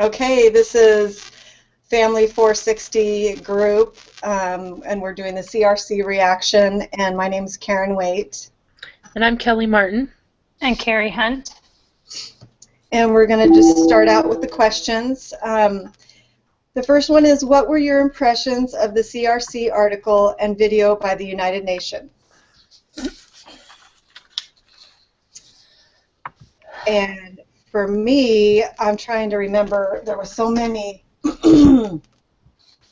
Okay, this is Family 460 group, and we're doing the CRC reaction, and my name is Karen Waite. And I'm Kelly Martin. And Carrie Hunt. And we're going to just start out with the questions. The first one is, what were your impressions of the CRC article and video by the United Nations? And for me, I'm trying to remember, there were so many. What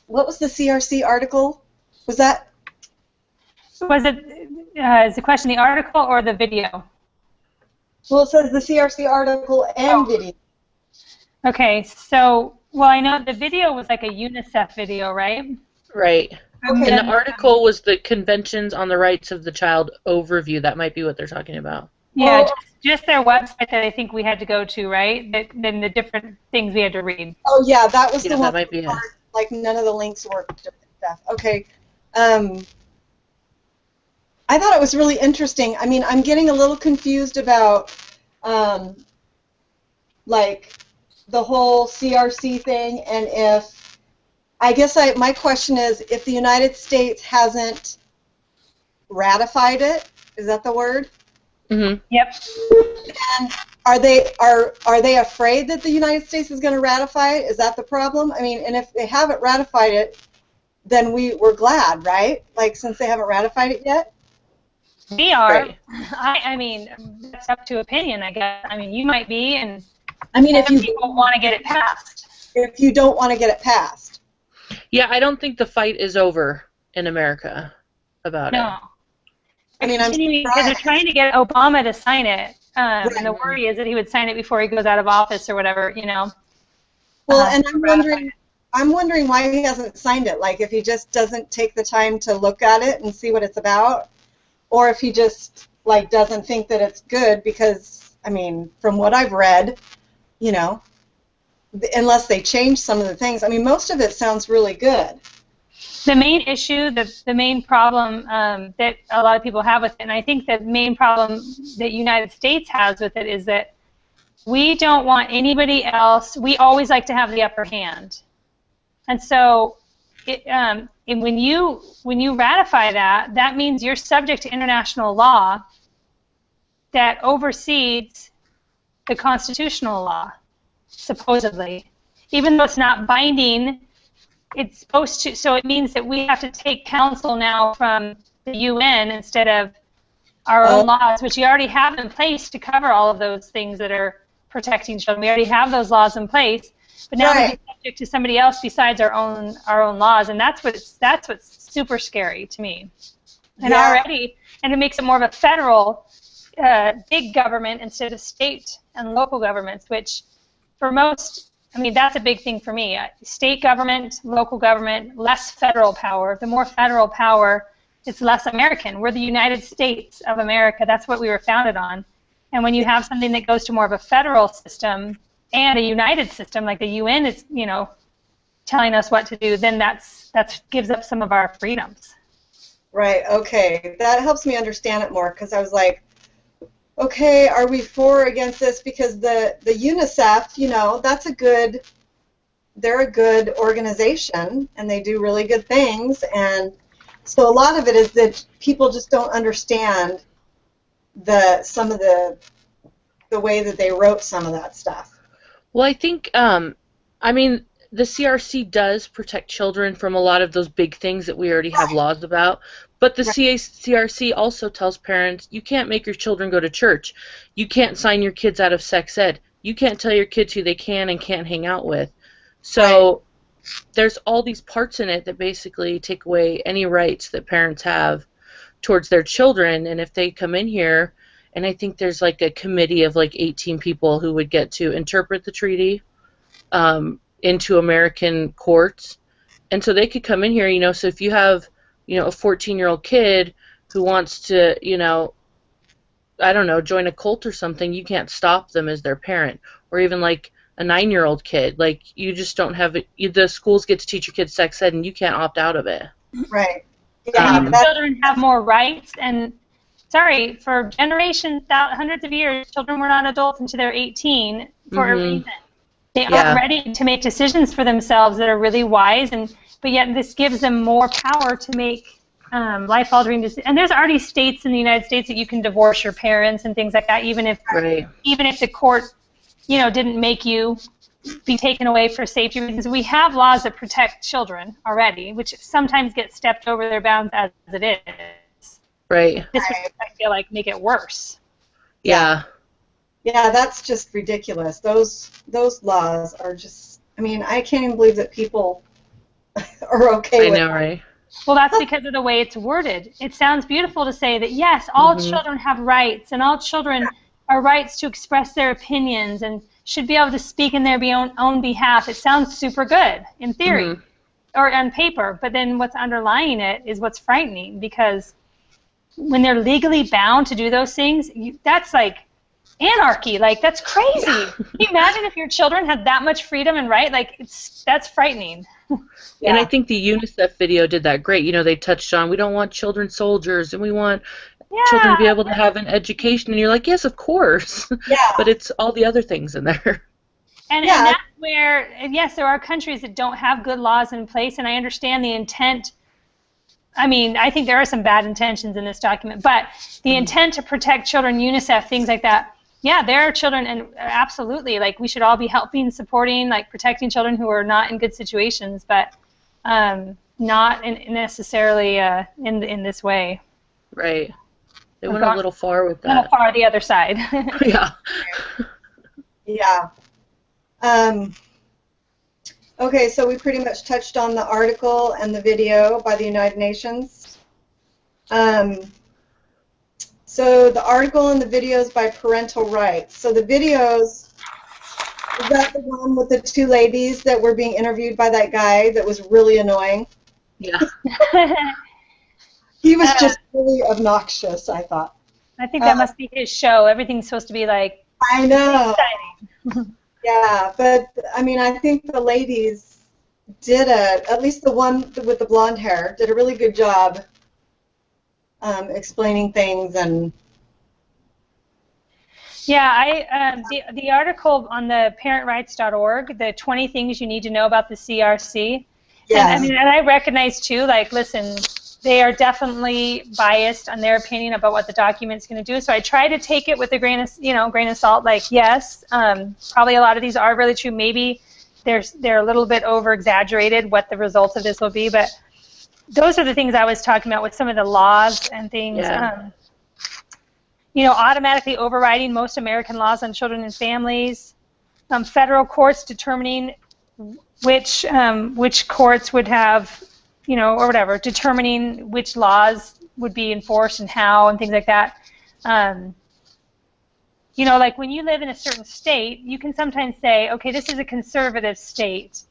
was the CRC article? Was that? Was it, is the question the article or the video? Well, it says the CRC article and video. Okay, so, well, I know the video was like a UNICEF video, right? Right. Okay. And the article was the Conventions on the Rights of the Child overview. That might be what they're talking about. Yeah, Oh. just their website that I think we had to go to, right? Then the different things we had to read. Oh, yeah, that was the one. That might be it. Like, none of the links worked. Stuff. Okay. I thought it was really interesting. I mean, I'm getting a little confused about, like, the whole CRC thing, and if, I guess my question is, if the United States hasn't ratified it, is that the word? Mm-hmm. Yep. And are they afraid that the United States is going to ratify it? Is that the problem? I mean, and if they haven't ratified it, then we're glad, right? Like, since they haven't ratified it yet? We are. Right. I mean, that's up to opinion, I guess. I mean, you might be, and I mean, if you people want to get it passed. If you don't want to get it passed. Yeah, I don't think the fight is over in America about No. it. I mean, I'm because they're trying to get Obama to sign it, and the worry is that he would sign it before he goes out of office or whatever, you know. Well, and I'm wondering why he hasn't signed it. Like, if he just doesn't take the time to look at it and see what it's about, or if he just like doesn't think that it's good. Because, I mean, from what I've read, you know, unless they change some of the things, I mean, most of it sounds really good. The main issue, the main problem that a lot of people have with it, and I think the main problem that the United States has with it is that we don't want anybody else. We always like to have the upper hand, and so and when you ratify that, that means you're subject to international law that oversees the constitutional law, supposedly, even though it's not binding. It's supposed to, so it means that we have to take counsel now from the UN instead of our own laws, which we already have in place to cover all of those things that are protecting children. We already have those laws in place, but now we're subject to somebody else besides our own laws, and that's what's super scary to me. And and it makes it more of a federal, big government instead of state and local governments, which for most. I mean, that's a big thing for me. State government, local government, less federal power. The more federal power, it's less American. We're the United States of America. That's what we were founded on. And when you have something that goes to more of a federal system and a united system, like the UN is, you know, telling us what to do, then that gives up some of our freedoms. Right. Okay. That helps me understand it more, because I was like, okay, are we for or against this? Because the UNICEF, you know, they're a good organization, and they do really good things, and so a lot of it is that people just don't understand some of the way that they wrote some of that stuff. Well, I think, I mean, the CRC does protect children from a lot of those big things that we already have laws about. But the CRC also tells parents, you can't make your children go to church. You can't sign your kids out of sex ed. You can't tell your kids who they can and can't hang out with. So there's all these parts in it that basically take away any rights that parents have towards their children. And if they come in here, and I think there's like a committee of like 18 people who would get to interpret the treaty into American courts. And so they could come in here, you know, so if you have, you know, a 14-year-old kid who wants to, you know, I don't know, join a cult or something, you can't stop them as their parent. Or even like a 9-year-old kid, like you just don't have it. The schools get to teach your kids sex ed, and you can't opt out of it. Right. Yeah, children have more rights, and sorry, for generations, hundreds of years, children were not adults until they're 18 for a reason. They aren't ready to make decisions for themselves that are really wise, but yet this gives them more power to make life-altering decisions. And there's already states in the United States that you can divorce your parents and things like that, even if the court, didn't make you be taken away for safety reasons. We have laws that protect children already, which sometimes get stepped over their bounds as it is. Right. This would, I feel like, make it worse. Yeah. Yeah, that's just ridiculous. Those laws are just, I mean, I can't even believe that people are okay with it. I know, right? Well, that's because of the way it's worded. It sounds beautiful to say that, yes, all children have rights, and all children are rights to express their opinions and should be able to speak in their own behalf. It sounds super good in theory or on paper, but then what's underlying it is what's frightening, because when they're legally bound to do those things, that's like anarchy. Like, that's crazy. Can you imagine if your children had that much freedom and right? Like, that's frightening. And I think the UNICEF video did that great. You know, they touched on, we don't want children soldiers, and we want children to be able to have an education. And you're like, yes, of course. But it's all the other things in there. And that's where, yes, there are countries that don't have good laws in place, and I understand the intent. I mean, I think there are some bad intentions in this document, but the intent to protect children, UNICEF, things like that, yeah, there are children, and absolutely, like, we should all be helping, supporting, like, protecting children who are not in good situations, but not necessarily in this way. Right. They went a little far with that. A little far the other side. Yeah. Yeah. Okay, so we pretty much touched on the article and the video by the United Nations. So the article and the videos by Parental Rights. So the videos, is that the one with the two ladies that were being interviewed by that guy that was really annoying? Yeah. He was just really obnoxious, I thought. I think that must be his show. Everything's supposed to be like, I know. exciting. Yeah, but I mean, I think the ladies did at least the one with the blonde hair, did a really good job explaining things. And yeah, the article on the parentrights.org, the 20 things you need to know about the CRC. yes. And I recognize too, like, listen, they are definitely biased on their opinion about what the document's going to do. So I try to take it with a grain of salt. Like, yes, probably a lot of these are really true. Maybe they're a little bit over exaggerated what the results of this will be, but those are the things I was talking about with some of the laws and things. Yeah. Automatically overriding most American laws on children and families. Federal courts determining which courts would have, or whatever, determining which laws would be enforced and how and things like that. Like when you live in a certain state, you can sometimes say, okay, this is a conservative state.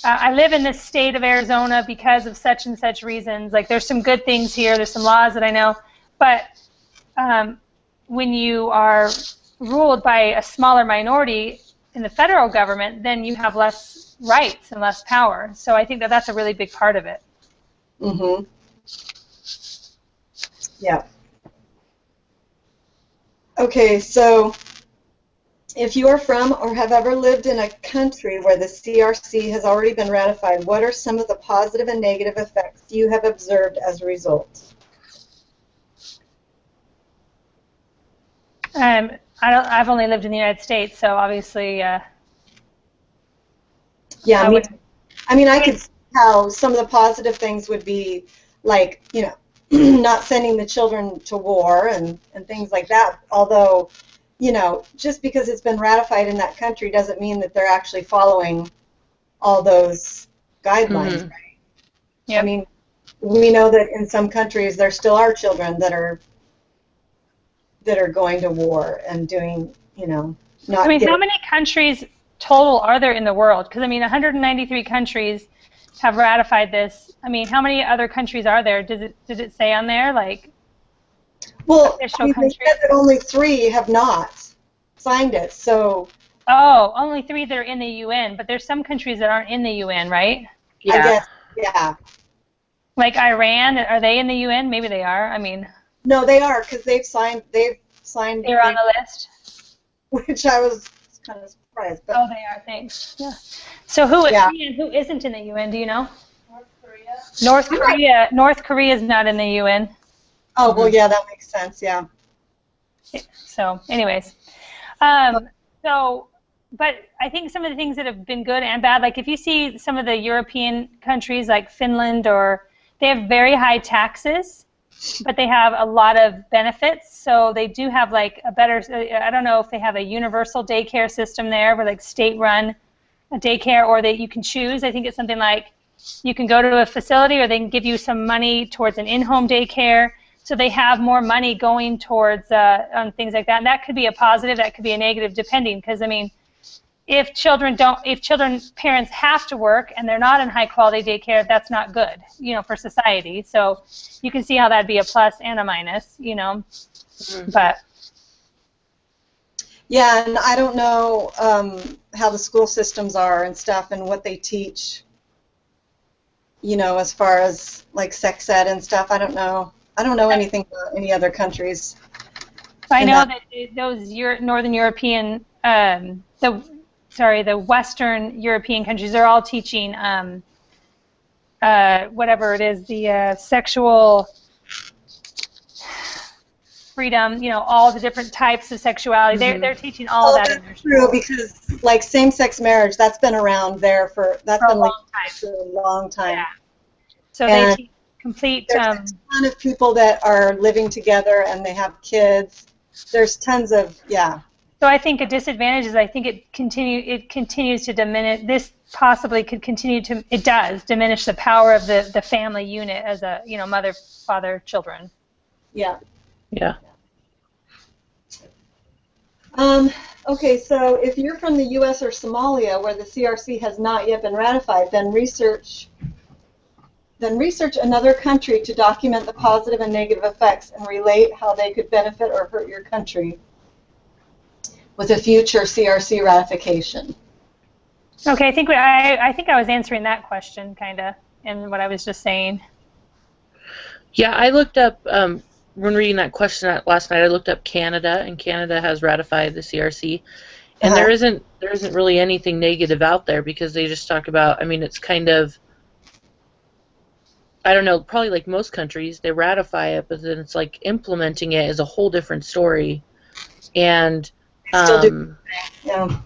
I live in this state of Arizona because of such and such reasons. Like, there's some good things here. There's some laws that I know. But when you are ruled by a smaller minority in the federal government, then you have less rights and less power. So I think that that's a really big part of it. Mm-hmm. Yeah. Okay, so if you are from or have ever lived in a country where the CRC has already been ratified, what are some of the positive and negative effects you have observed as a result? I've only lived in the United States, so obviously. Yeah, I could see how some of the positive things would be, like, not sending the children to war and things like that. Although, just because it's been ratified in that country doesn't mean that they're actually following all those guidelines, right? Yep. I mean, we know that in some countries there still are children that are going to war and doing, not. I mean, how many countries total are there in the world? Because, 193 countries have ratified this. I mean, how many other countries are there? Did it say on there, like, official countries? They said that only 3 have not signed it, so. Oh, only 3 that are in the UN, but there's some countries that aren't in the UN, right? Yeah. I guess, yeah. Like Iran, are they in the UN? Maybe they are. No, they are, because they've signed. They're on the list. Which I was kind of surprised surprised. But, Oh, they are. Thanks. Yeah. So who yeah. isn't in the UN? Do you know? North Korea. North Korea is not in the UN. Oh, well, yeah, that makes sense. Yeah. So, anyways, so, but I think some of the things that have been good and bad, like if you see some of the European countries like Finland, or they have very high taxes, but they have a lot of benefits. So they do have like a better, I don't know if they have a universal daycare system there, where like state-run daycare, or that you can choose. I think it's something like you can go to a facility, or they can give you some money towards an in-home daycare. So they have more money going towards on things like that, and that could be a positive, that could be a negative, depending. Because I mean, if parents have to work and they're not in high-quality daycare, that's not good, for society. So you can see how that'd be a plus and a minus, But yeah, and I don't know how the school systems are and stuff, and what they teach. As far as like sex ed and stuff, I don't know. I don't know anything about any other countries. I know that those Northern European, the Western European countries are all teaching whatever it is, the sexual freedom, all the different types of sexuality. They're teaching all that in their true, school. because like same-sex marriage, that's been around there for a long time. Yeah. So And they teach complete. There's a ton of people that are living together and they have kids. There's tons of, yeah. So I think a disadvantage is I think it continues to diminish. This possibly could continue to, it does diminish the power of the family unit as a, mother, father, children. Yeah. Yeah. Okay, so if you're from the U.S. or Somalia, where the CRC has not yet been ratified, then research another country to document the positive and negative effects and relate how they could benefit or hurt your country with a future CRC ratification. Okay, I think I was answering that question kind of in what I was just saying. Yeah, I looked up when reading that question last night. I looked up Canada, and Canada has ratified the CRC, and there isn't really anything negative out there, because they just talk about. I mean, it's kind of, I don't know, probably like most countries, they ratify it, but then it's like implementing it is a whole different story. And Still do. Yeah.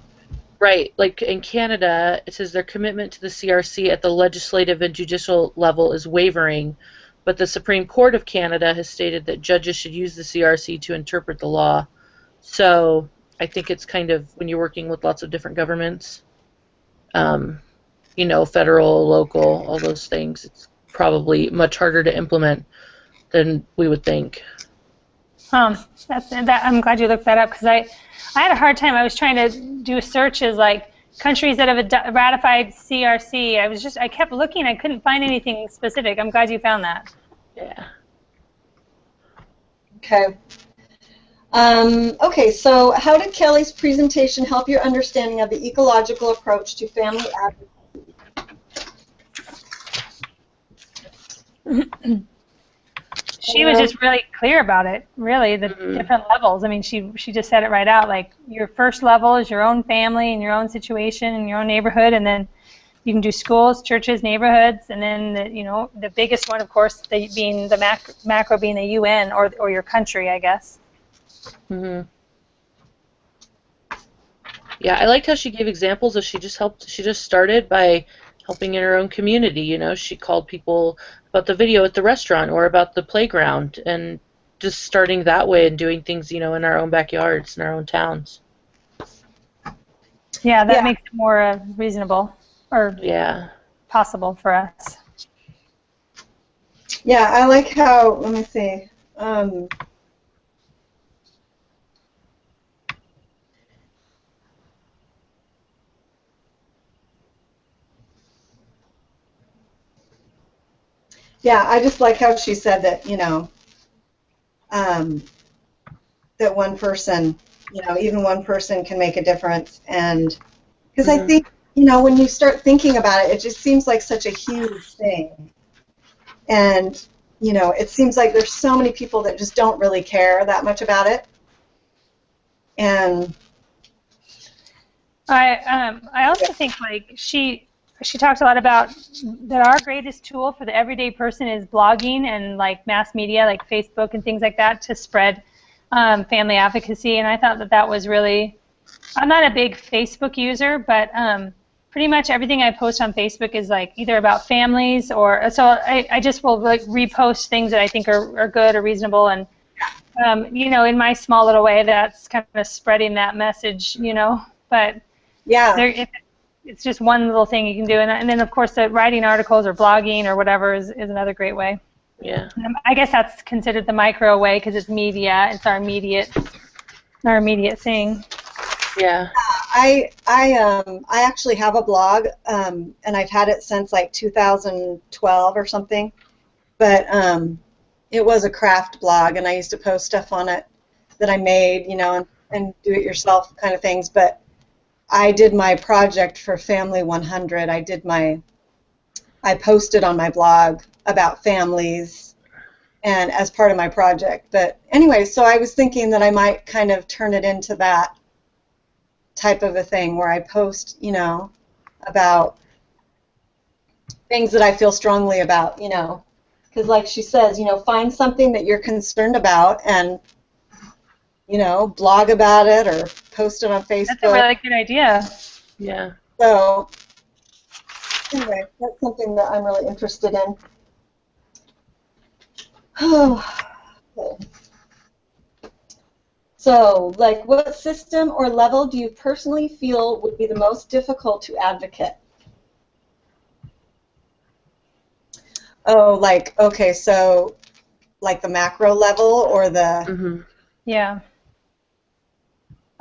Right, like in Canada, it says their commitment to the CRC at the legislative and judicial level is wavering, but the Supreme Court of Canada has stated that judges should use the CRC to interpret the law. So I think it's kind of, when you're working with lots of different governments, federal, local, all those things, it's probably much harder to implement than we would think. I'm glad you looked that up, because I had a hard time. I was trying to do searches like countries that have ratified CRC. I kept looking. I couldn't find anything specific. I'm glad you found that. Yeah. Okay. Okay, so how did Kelly's presentation help your understanding of the ecological approach to family advocacy? She was just really clear about it, really, the different levels. I mean, she just said it right out, like your first level is your own family and your own situation and your own neighborhood, and then you can do schools, churches, neighborhoods, and then the biggest one, of course, being the macro being the UN or your country, I guess. Mm-hmm. Yeah, I liked how she gave examples of she just started by helping in her own community. She called people about the video at the restaurant or about the playground, and just starting that way and doing things, in our own backyards, in our own towns. Yeah, that makes it more reasonable or possible for us. Yeah, I like how, let me see. Yeah, I just like how she said that, that one person, even one person can make a difference. And because I think, when you start thinking about it, it just seems like such a huge thing. And, it seems like there's so many people that just don't really care that much about it. And I also think like she talks a lot about that our greatest tool for the everyday person is blogging and like mass media like Facebook and things like that to spread family advocacy, and I thought that that was really, I'm not a big Facebook user, but pretty much everything I post on Facebook is like either about families or so I just will like repost things that I think are good or reasonable, and you know, in my small little way, that's kind of spreading that message, you know, but Yeah. there, it's just one little thing you can do, and then of course the writing articles or blogging or whatever is another great way. Yeah. I guess that's considered the micro way because it's media. It's our immediate thing. Yeah. I actually have a blog, and I've had it since like 2012 or something. But it was a craft blog, and I used to post stuff on it that I made, you know, and do it yourself kind of things. But I did my project for Family 100. I posted on my blog about families and as part of my project. But anyway, so I was thinking that I might kind of turn it into that type of a thing where I post, you know, about things that I feel strongly about, you know. Because like she says, you know, find something that you're concerned about and, you know, blog about it or post it on Facebook. That's a really good idea. Yeah. So anyway, that's something that I'm really interested in. Okay. So, like, what system or level do you personally feel would be the most difficult to advocate? Oh, like, okay, so, like the macro level or the... Mm-hmm. Yeah.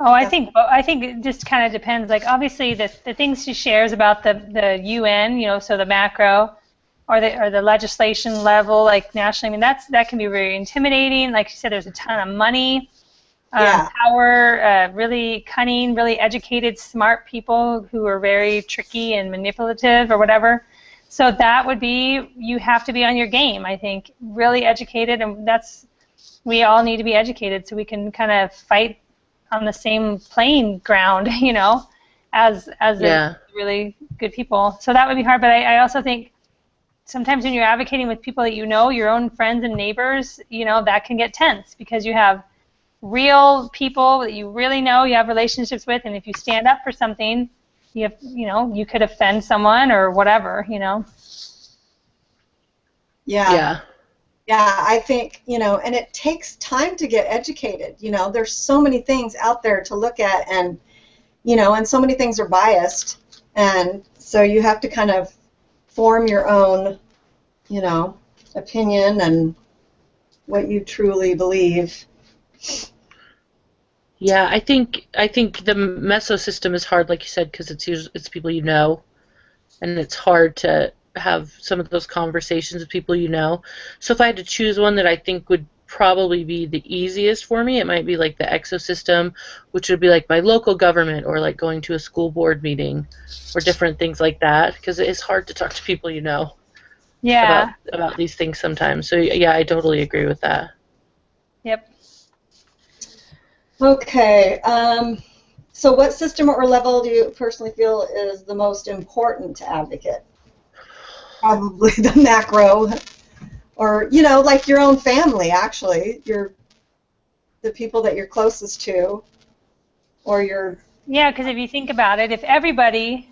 Oh, I think it just kind of depends. Like, obviously, the things she shares about the UN, you know, so the macro, or the legislation level, like nationally. I mean, that can be very intimidating. Like she said, there's a ton of money, Yeah. power, really cunning, really educated, smart people who are very tricky and manipulative or whatever. So that would be, you have to be on your game, I think, really educated, and we all need to be educated so we can kind of fight on the same playing ground, you know, as Yeah. really good people. So that would be hard, but I also think sometimes when you're advocating with people that you know, your own friends and neighbors, you know, that can get tense because you have real people that you really know, you have relationships with, and if you stand up for something, you know, you could offend someone or whatever, you know. Yeah. Yeah. Yeah, I think, you know, and it takes time to get educated. You know, there's so many things out there to look at, and, you know, and so many things are biased. And so you have to kind of form your own, you know, opinion and what you truly believe. Yeah, I think the meso system is hard, like you said, because it's people you know, and it's hard to have some of those conversations with people you know. So if I had to choose one that I think would probably be the easiest for me, it might be like the exosystem, which would be like my local government or like going to a school board meeting or different things like that, because it is hard to talk to people you know Yeah. about these things sometimes. So yeah, I totally agree with that. Yep. Okay. So what system or level do you personally feel is the most important to advocate? Probably the macro, or, you know, like your own family, actually. The people that you're closest to, or your... Yeah, because if you think about it, if everybody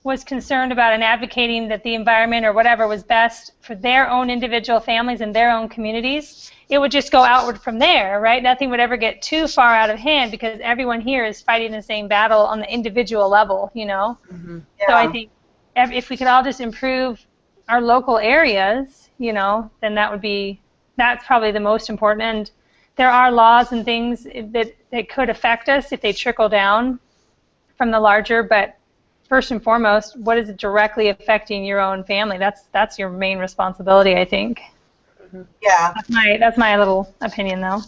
was concerned about and advocating that the environment or whatever was best for their own individual families and their own communities, it would just go outward from there, right? Nothing would ever get too far out of hand because everyone here is fighting the same battle on the individual level, you know? Mm-hmm. Yeah. So I think if we could all just improve our local areas, you know, then that's probably the most important. And there are laws and things that could affect us if they trickle down from the larger, but first and foremost, what is it directly affecting your own family? That's your main responsibility, I think. Yeah. That's my little opinion, though.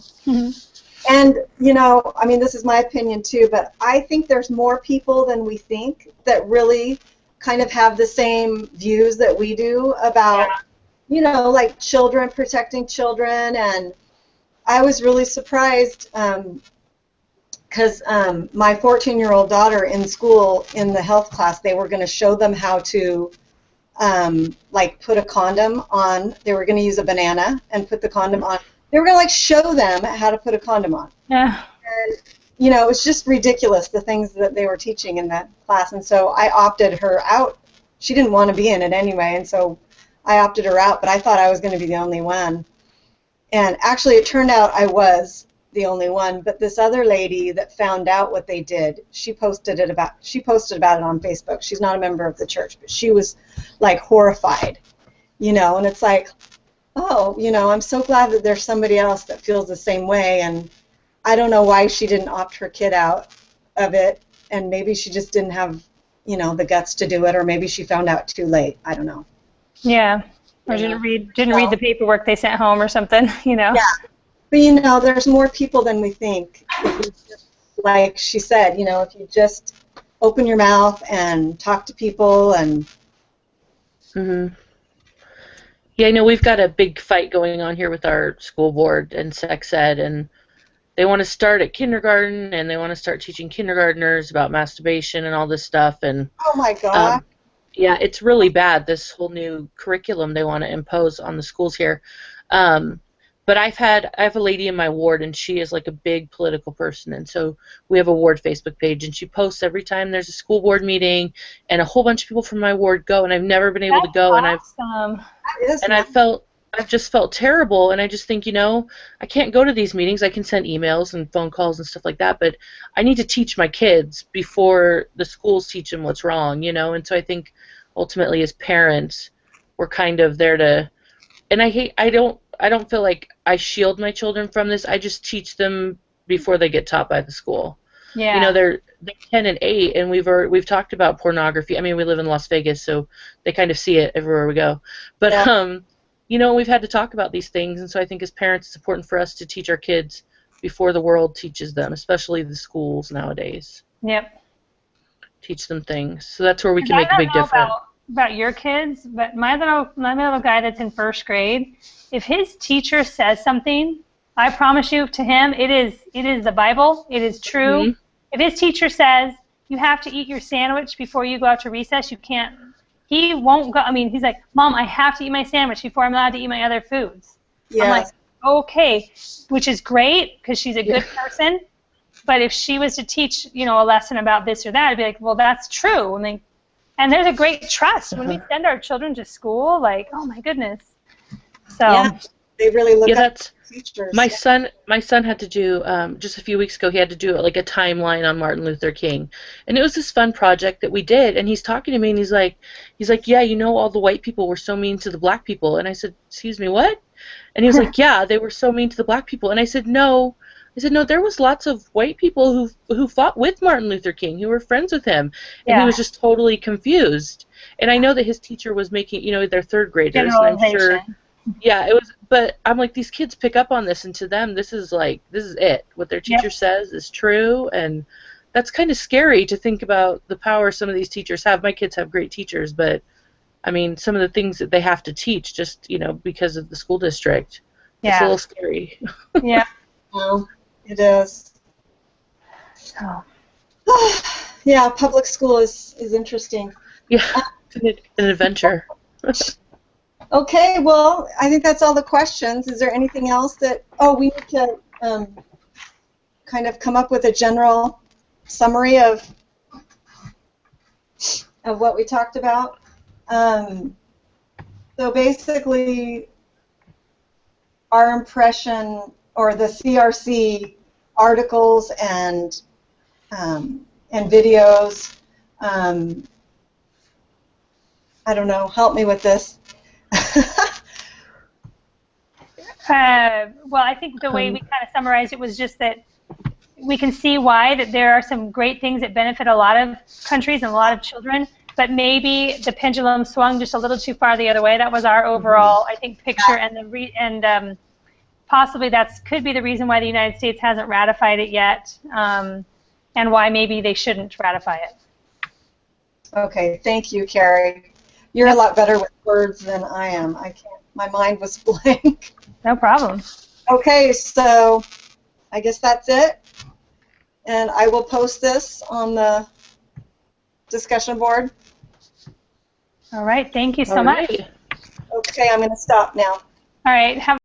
And, you know, I mean, this is my opinion too, but I think there's more people than we think that really kind of have the same views that we do about, you know, like children, protecting children. And I was really surprised because my 14-year-old daughter in school, in the health class, they were going to show them how to like put a condom on. They were going to use a banana and put the condom on. They were going to like show them how to put a condom on. Yeah. And, you know, it was just ridiculous, the things that they were teaching in that class. And so I opted her out. She didn't want to be in it anyway, and so I opted her out, but I thought I was going to be the only one. And actually, it turned out I was the only one, but this other lady that found out what they did, she posted about it on Facebook. She's not a member of the church, but she was like horrified, you know, and it's like, oh, you know, I'm so glad that there's somebody else that feels the same way, and I don't know why she didn't opt her kid out of it, and maybe she just didn't have, you know, the guts to do it, or maybe she found out too late. I don't know. Yeah. Or didn't read the paperwork they sent home or something, you know. Yeah. But, you know, there's more people than we think. If you just, like she said, you know, if you just open your mouth and talk to people and... Mm-hmm. Yeah, I know we've got a big fight going on here with our school board and sex ed, and they want to start at kindergarten, and they want to start teaching kindergartners about masturbation and all this stuff. And Oh, my God. yeah, it's really bad, this whole new curriculum they want to impose on the schools here. But I have a lady in my ward, and she is like a big political person, and so we have a ward Facebook page, and she posts every time there's a school board meeting, and a whole bunch of people from my ward go, and I've never been able to go, awesome. and I've just felt terrible, and I just think, you know, I can't go to these meetings. I can send emails and phone calls and stuff like that, but I need to teach my kids before the schools teach them what's wrong, you know, and so I think ultimately as parents, we're kind of there to, and I don't feel like I shield my children from this. I just teach them before they get taught by the school. Yeah. You know, they're 10 and 8, and we've talked about pornography. I mean, we live in Las Vegas, so they kind of see it everywhere we go. But Yeah. you know, we've had to talk about these things, and so I think as parents, it's important for us to teach our kids before the world teaches them, especially the schools nowadays. Yep. Teach them things. So that's where we can make a big difference. About your kids, but my little guy that's in first grade, if his teacher says something, I promise you, to him, it is the Bible. It is true. Mm-hmm. If his teacher says you have to eat your sandwich before you go out to recess, you can't. He won't go. I mean, he's like, Mom, I have to eat my sandwich before I'm allowed to eat my other foods. Yeah. I'm like, okay, which is great because she's a good person. But if she was to teach, you know, a lesson about this or that, I'd be like, well, that's true. And there's a great trust when we send our children to school. Like, oh my goodness. So yeah, they really look up that's to teachers. My son had to do just a few weeks ago. He had to do like a timeline on Martin Luther King, and it was this fun project that we did. And he's talking to me, and he's like, yeah, you know, all the white people were so mean to the black people. And I said, excuse me, what? And he was like, yeah, they were so mean to the black people. And I said, no. No, there was lots of white people who fought with Martin Luther King, who were friends with him, and he was just totally confused. And I know that his teacher was making, you know, they're third graders, and I'm sure, yeah, it was. But I'm like, these kids pick up on this, and to them, this is it. What their teacher says is true, and that's kind of scary to think about the power some of these teachers have. My kids have great teachers, but I mean, some of the things that they have to teach, just, you know, because of the school district, it's a little scary. Yeah. Well, it is. Oh. Yeah, public school is interesting. Yeah, it's an adventure. Okay, well, I think that's all the questions. Is there anything else that... Oh, we need to kind of come up with a general summary of what we talked about. So basically, our impression, or the CRC articles and videos, I don't know, help me with this. Well, I think the way we kind of summarized it was just that we can see why that there are some great things that benefit a lot of countries and a lot of children, but maybe the pendulum swung just a little too far the other way. That was our overall, I think, picture, and possibly that could be the reason why the United States hasn't ratified it yet, and why maybe they shouldn't ratify it. Okay, thank you, Carrie. You're a lot better with words than I am. I can't. My mind was blank. No problem. Okay, so I guess that's it. and I will post this on the discussion board. All right. Thank you so All much. right. Okay, I'm going to stop now. All right. Have